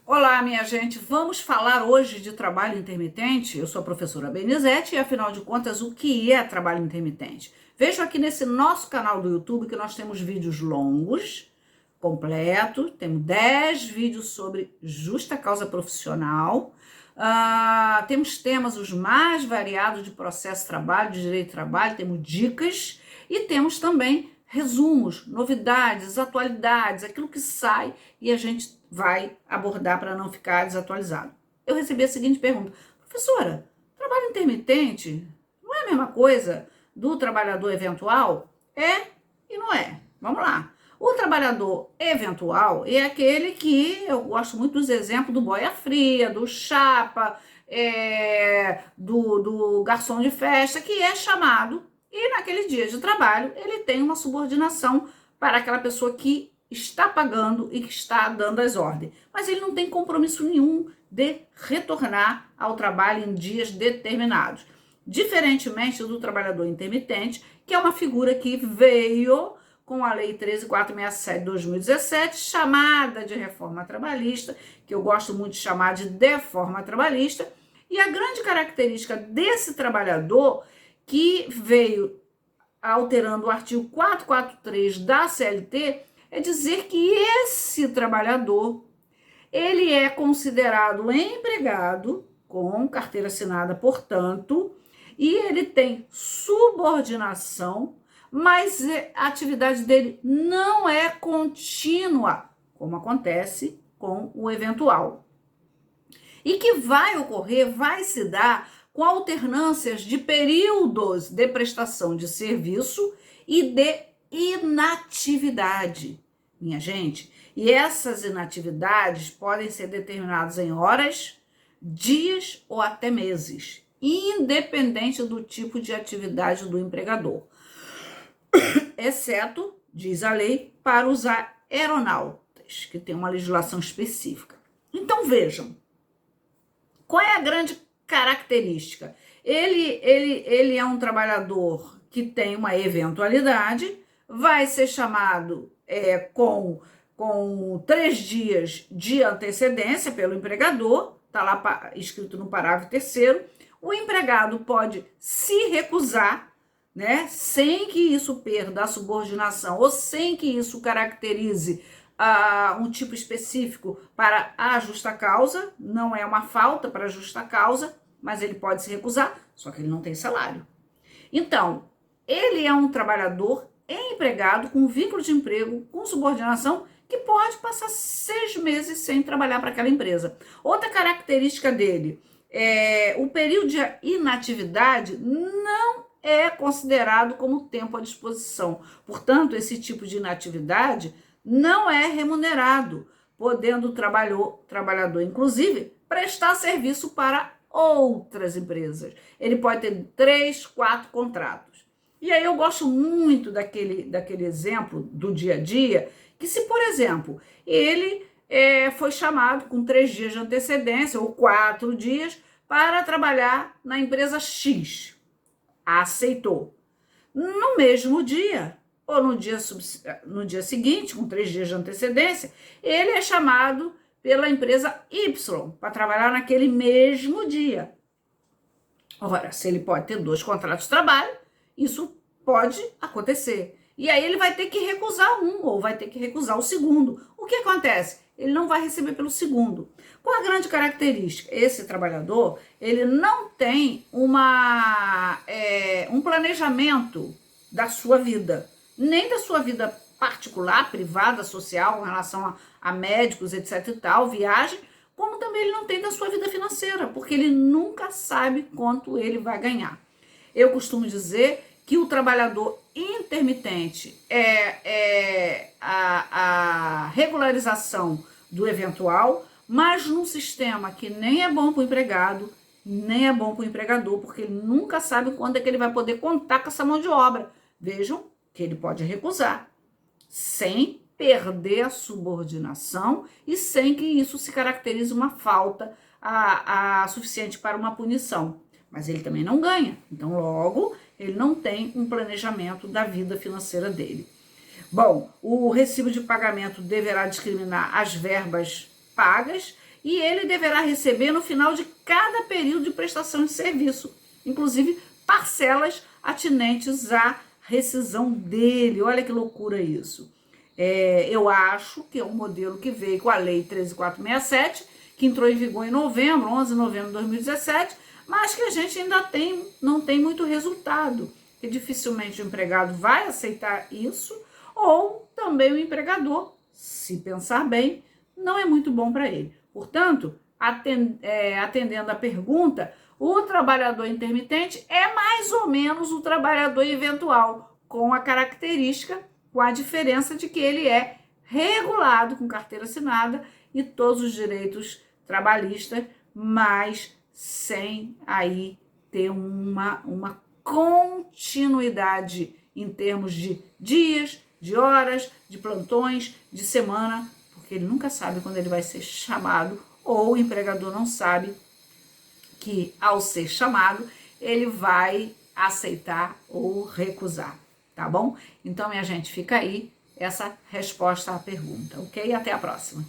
Olá, minha gente. Vamos falar hoje de trabalho intermitente? Eu sou a professora Benizete e, afinal de contas, o que é trabalho intermitente? Vejo aqui nesse nosso canal do YouTube que nós temos vídeos longos, completos, temos 10 vídeos sobre justa causa profissional. Temos temas os mais variados de processo de trabalho, de direito de trabalho, temos dicas e temos também resumos, novidades, atualidades, aquilo que sai e a gente vai abordar para não ficar desatualizado. Eu recebi a seguinte pergunta: professora, trabalho intermitente não é a mesma coisa do trabalhador eventual? É e não é. Vamos lá. O trabalhador eventual é aquele que, eu gosto muito dos exemplos do boia fria, do chapa, do garçom de festa, que é chamado e naquele dia de trabalho ele tem uma subordinação para aquela pessoa que está pagando e que está dando as ordens. Mas ele não tem compromisso nenhum de retornar ao trabalho em dias determinados. Diferentemente do trabalhador intermitente, que é uma figura que veio com a Lei 13.467 de 2017, chamada de reforma trabalhista, que eu gosto muito de chamar de deforma trabalhista, e a grande característica desse trabalhador que veio alterando o artigo 443 da CLT é dizer que esse trabalhador ele é considerado empregado com carteira assinada, portanto, e ele tem subordinação, mas a atividade dele não é contínua, como acontece com o eventual. E que vai ocorrer, vai se dar com alternâncias de períodos de prestação de serviço e de inatividade, minha gente. E essas inatividades podem ser determinadas em horas, dias ou até meses, independente do tipo de atividade do empregador, exceto, diz a lei, para os aeronautas, que tem uma legislação específica. Então vejam, qual é a grande característica? Ele é um trabalhador que tem uma eventualidade, vai ser chamado com 3 dias de antecedência pelo empregador, está lá escrito no parágrafo 3º. O empregado pode se recusar, né, sem que isso perda a subordinação ou sem que isso caracterize um tipo específico para a justa causa. Não é uma falta para a justa causa, mas ele pode se recusar, só que ele não tem salário. Então, ele é um trabalhador empregado com vínculo de emprego, com subordinação, que pode passar 6 meses sem trabalhar para aquela empresa. Outra característica dele o período de inatividade não é considerado como tempo à disposição. Portanto, esse tipo de inatividade não é remunerado, podendo o trabalhador, inclusive, prestar serviço para outras empresas. Ele pode ter 3, 4 contratos. E aí eu gosto muito daquele exemplo do dia a dia, que se, por exemplo, ele foi chamado com 3 dias de antecedência ou 4 dias para trabalhar na empresa X, aceitou. No mesmo dia, ou no dia seguinte, com 3 dias de antecedência, ele é chamado pela empresa Y para trabalhar naquele mesmo dia. Ora, se ele pode ter 2 contratos de trabalho, isso pode acontecer. E aí ele vai ter que recusar um, ou vai ter que recusar o segundo. O que acontece? Ele não vai receber pelo segundo. Qual a grande característica? Esse trabalhador, ele não tem um planejamento da sua vida, nem da sua vida particular, privada, social, com relação a médicos, etc e tal, viagem, como também ele não tem da sua vida financeira, porque ele nunca sabe quanto ele vai ganhar. Eu costumo dizer que o trabalhador intermitente é a regularização do eventual, mas num sistema que nem é bom para o empregado, nem é bom para o empregador, porque ele nunca sabe quando é que ele vai poder contar com essa mão de obra. Vejam que ele pode recusar, sem perder a subordinação e sem que isso se caracterize uma falta suficiente para uma punição. Mas ele também não ganha, então logo ele não tem um planejamento da vida financeira dele. Bom, o recibo de pagamento deverá discriminar as verbas pagas e ele deverá receber no final de cada período de prestação de serviço, inclusive parcelas atinentes à rescisão dele. Olha que loucura isso. Eu acho que é um modelo que veio com a Lei 13.467, que entrou em vigor em novembro, 11 de novembro de 2017, mas que a gente ainda não tem muito resultado, que dificilmente o empregado vai aceitar isso, ou também o empregador, se pensar bem, não é muito bom para ele. Portanto, atendendo a pergunta, o trabalhador intermitente é mais ou menos o trabalhador eventual, com a característica, com a diferença de que ele é regulado com carteira assinada e todos os direitos trabalhistas, mas sem aí ter uma continuidade em termos de dias, de horas, de plantões, de semana, porque ele nunca sabe quando ele vai ser chamado, ou o empregador não sabe que, ao ser chamado, ele vai aceitar ou recusar, tá bom? Então, minha gente, fica aí essa resposta à pergunta, ok? Até a próxima.